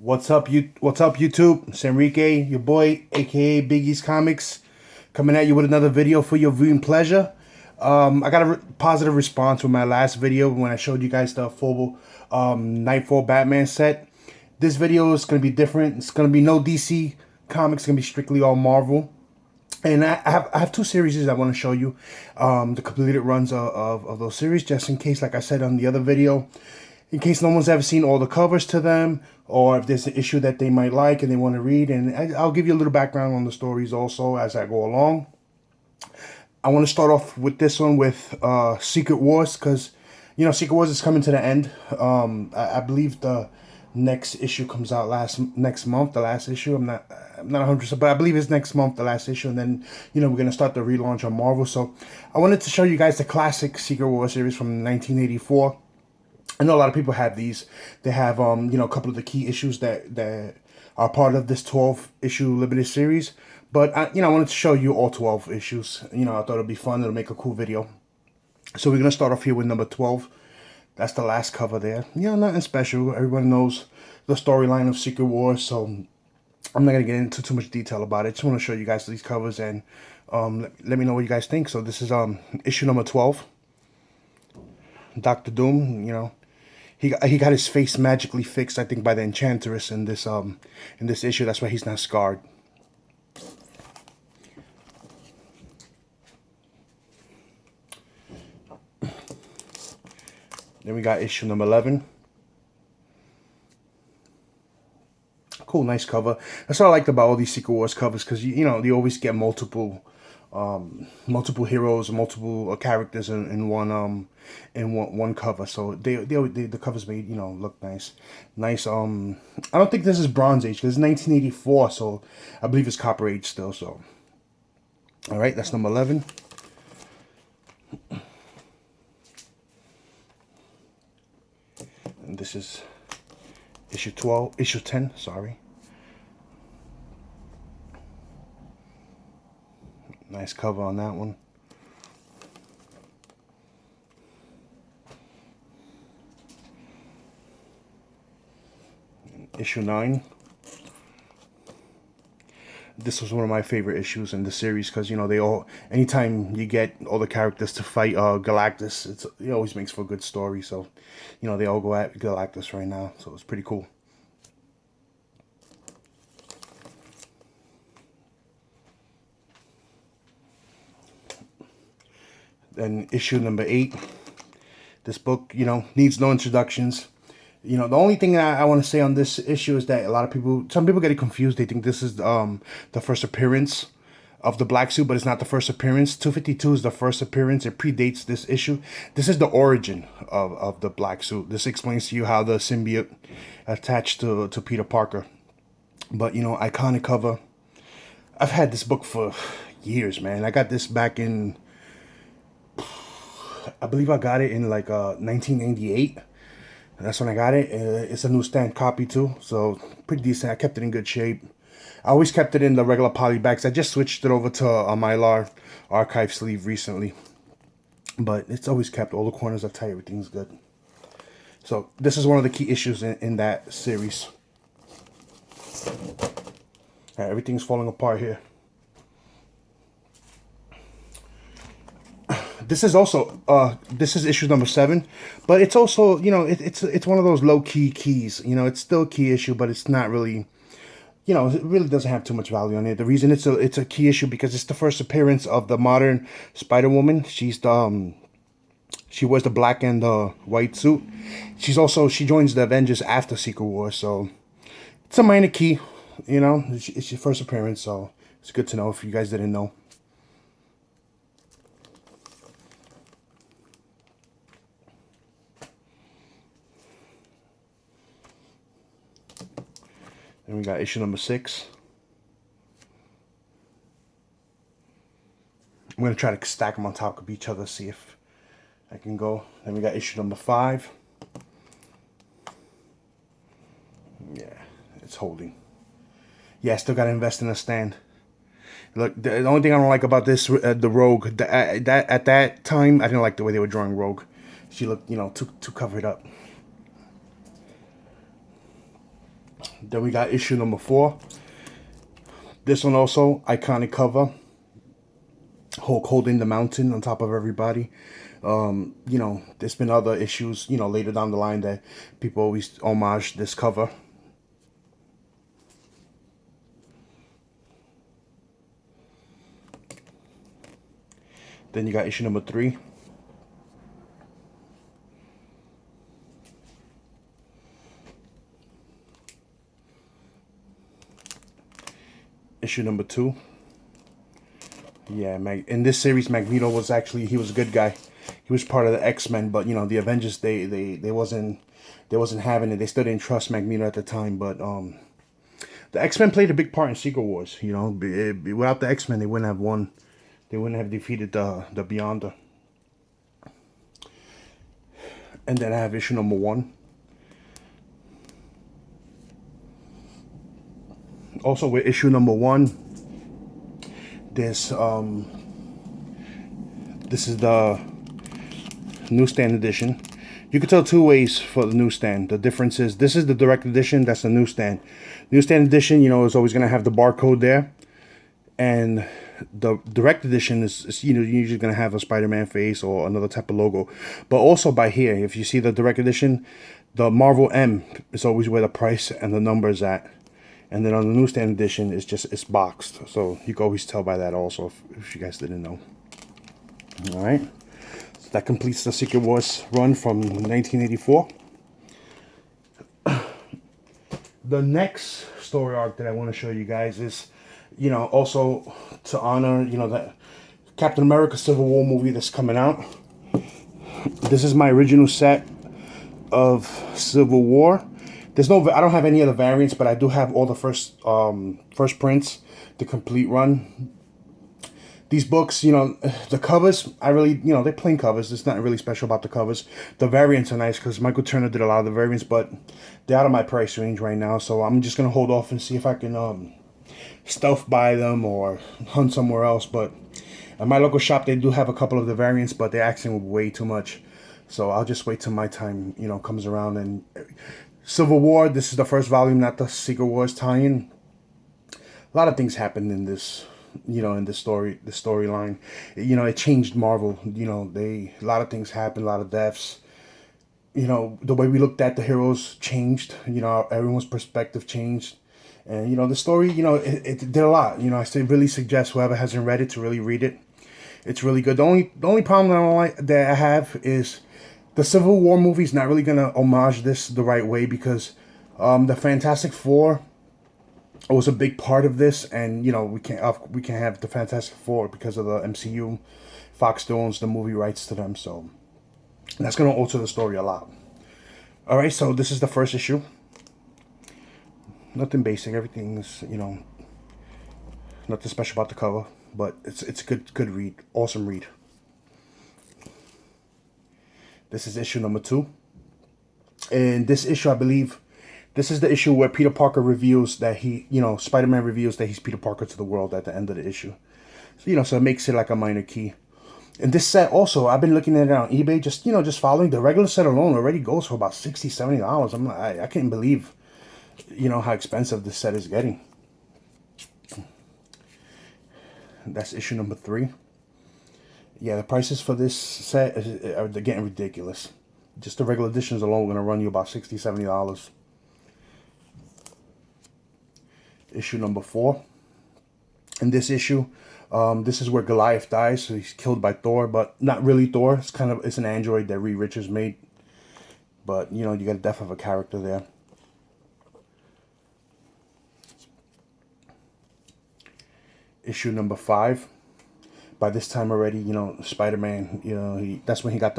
What's up, YouTube? It's Enrique, your boy, aka Biggie's Comics, coming at you with another video for your viewing pleasure. I got a positive response from my last video when I showed you guys the full Nightfall Batman set. This video is going to be different. It's going to be no DC Comics. It's going to be strictly all Marvel. And I have two series I want to show you, the completed runs of those series, just in case, like I said on the other video, in case no one's ever seen all the covers to them, or if there's an issue that they might like and they want to read. And I'll give you a little background on the stories also as I go along. I want to start off with this one with Secret Wars, because, you know, Secret Wars is coming to the end. I believe the next issue comes out next month, the last issue. I'm not 100%, but I believe it's next month, the last issue, and then, you know, we're gonna start the relaunch on Marvel. So I wanted to show you guys the classic Secret Wars series from 1984. I know a lot of people have these. They have you know, a couple of the key issues that are part of this 12 issue limited series. But I wanted to show you all 12 issues. You know, I thought it'd be fun. It'll make a cool video. So we're gonna start off here with number 12. That's the last cover there. You know, nothing special. Everyone knows the storyline of Secret Wars, so I'm not going to get into too much detail about it. Just want to show you guys these covers and let me know what you guys think. So this is issue number 12. Doctor Doom, you know, he got his face magically fixed, I think, by the Enchantress in this issue. That's why he's not scarred. Then we got issue number 11. Cool, nice cover. That's what I liked about all these Secret Wars covers, because you know, they always get multiple heroes, multiple characters in one cover. So the covers made, you know, look nice. I don't think this is Bronze Age, because it's 1984, so I believe it's Copper Age still. So all right, that's number 11. And this is issue 10, sorry. Nice cover on that one. Issue 9. This was one of my favorite issues in the series, because, you know, anytime you get all the characters to fight Galactus, it always makes for a good story. So, you know, they all go at Galactus right now, so it's pretty cool. Then issue number 8. This book, you know, needs no introductions. You know, the only thing that I want to say on this issue is that some people get it confused. They think this is the first appearance of the Black Suit, but it's not the first appearance. 252 is the first appearance. It predates this issue. This is the origin of the Black Suit. This explains to you how the symbiote attached to Peter Parker. But, you know, iconic cover. I've had this book for years, man. I got this back in, I believe I got it in like 1998. That's when I got it. It's a newsstand copy too, so pretty decent. I kept it in good shape. I always kept it in the regular poly bags. I just switched it over to a Mylar archive sleeve recently, but it's always kept. All the corners are tight. Everything's good. So this is one of the key issues in that series. All right, everything's falling apart here. This is also this is issue number 7, but it's also, you know, it's one of those low key keys. You know, it's still a key issue, but it's not really, you know, it really doesn't have too much value on it. The reason it's a key issue because it's the first appearance of the modern Spider-Woman. She's she wears the black and the white suit. She joins the Avengers after Secret Wars, so it's a minor key. You know, it's your first appearance, so it's good to know if you guys didn't know. Then we got issue number 6. I'm going to try to stack them on top of each other, see if I can go. Then we got issue number 5. Yeah, it's holding. Yeah, I still got to invest in a stand. Look, the only thing I don't like about this, the Rogue, at that time, I didn't like the way they were drawing Rogue. She looked, you know, too covered up. Then we got issue number 4. This one also, iconic cover. Hulk holding the mountain on top of everybody. You know, there's been other issues, you know, later down the line that people always homage this cover. Then you got issue number 3. Issue number 2. Yeah, in this series, Magneto was actually, he was a good guy. He was part of the X-Men, but you know, the Avengers, they wasn't having it. They still didn't trust Magneto at the time, but the X-Men played a big part in Secret Wars. You know, without the X-Men, they wouldn't have won. They wouldn't have defeated the Beyonder. And then I have issue number 1. Also with issue number 1, this is the newsstand edition. You can tell 2 ways for the newsstand. The difference is, this is the direct edition, that's the newsstand. Newsstand edition, you know, is always going to have the barcode there. And the direct edition is you know, usually going to have a Spider-Man face or another type of logo. But also by here, if you see the direct edition, the Marvel M is always where the price and the number is at. And then on the newsstand edition, it's boxed. So you can always tell by that also, if you guys didn't know. Alright. So that completes the Secret Wars run from 1984. The next story arc that I want to show you guys is, you know, also to honor, you know, that Captain America Civil War movie that's coming out. This is my original set of Civil War. I don't have any of the variants, but I do have all the first prints, the complete run. These books, you know, the covers, you know, they're plain covers. There's nothing really special about the covers. The variants are nice because Michael Turner did a lot of the variants, but they're out of my price range right now. So I'm just going to hold off and see if I can stealth buy them or hunt somewhere else. But at my local shop, they do have a couple of the variants, but they're asking way too much. So I'll just wait till my time, you know, comes around. And Civil War, this is the first volume, not the Secret Wars tie-in. A lot of things happened in this, you know, in the storyline. You know, it changed Marvel. You know, a lot of things happened, a lot of deaths. You know, the way we looked at the heroes changed. You know, everyone's perspective changed. And, you know, the story, you know, it did a lot. You know, really suggest whoever hasn't read it to really read it. It's really good. The only problem that I have is the Civil War movie is not really going to homage this the right way, because the Fantastic Four was a big part of this, and you know, we can't have the Fantastic Four because of the MCU. Fox owns the movie rights to them, so that's going to alter the story a lot. Alright, so this is the first issue. Nothing basic, everything's, you know, nothing special about the cover, but it's a good read, awesome read. This is issue number 2. And this issue, I believe, this is the issue where Peter Parker reveals that Spider-Man reveals that he's Peter Parker to the world at the end of the issue. So, you know, so it makes it like a minor key. And this set also, I've been looking at it on eBay, just following. The regular set alone already goes for about $60, $70. I'm like, I can't believe, you know, how expensive this set is getting. That's issue number 3. Yeah, the prices for this set are getting ridiculous. Just the regular editions alone are going to run you about $60, $70. Issue number 4. In this issue, this is where Goliath dies. So he's killed by Thor, but not really Thor. It's an android that Reed Richards made. But, you know, you got a death of a character there. Issue number 5. By this time already, you know, Spider-Man, you know, that's when he got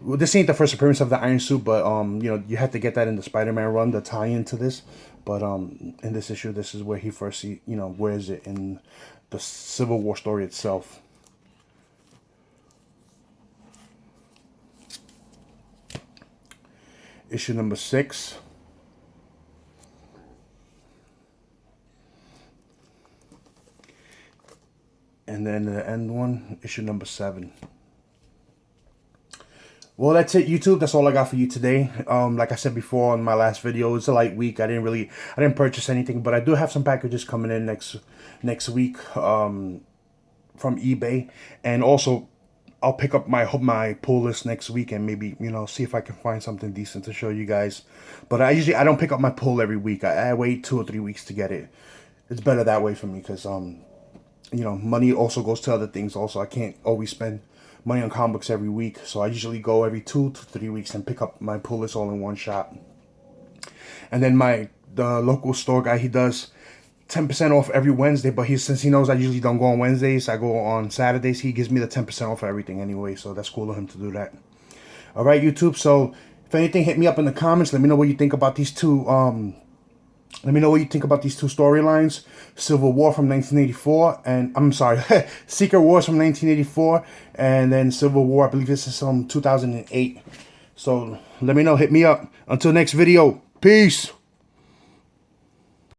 this ain't the first appearance of the Iron Suit, but, you know, you had to get that in the Spider-Man run, the tie-in to this. But, in this issue, this is where he first, wears it in the Civil War story itself. Issue number 6. And then the end one, issue number 7. Well, that's it, YouTube. That's all I got for you today. Like I said before on my last video, it's a light week. I didn't purchase anything, but I do have some packages coming in next week from eBay, and also I'll pick up my pull list next week and maybe see if I can find something decent to show you guys. But I don't pick up my pull every week. I wait 2 or 3 weeks to get it. It's better that way for me because money also goes to other things. Also, I can't always spend money on comic books every week, so I usually go every 2 to 3 weeks and pick up my pull list all in one shot. And then the local store guy, he does 10% off every Wednesday, but since he knows I usually don't go on Wednesdays, I go on Saturdays, he gives me the 10% off everything anyway, so that's cool of him to do that. All right, YouTube, so if anything, hit me up in the comments. Let me know what you think about these two storylines. Civil War from 1984, and I'm sorry, Secret Wars from 1984, and then Civil War, I believe this is from 2008. So let me know, hit me up. Until next video, peace.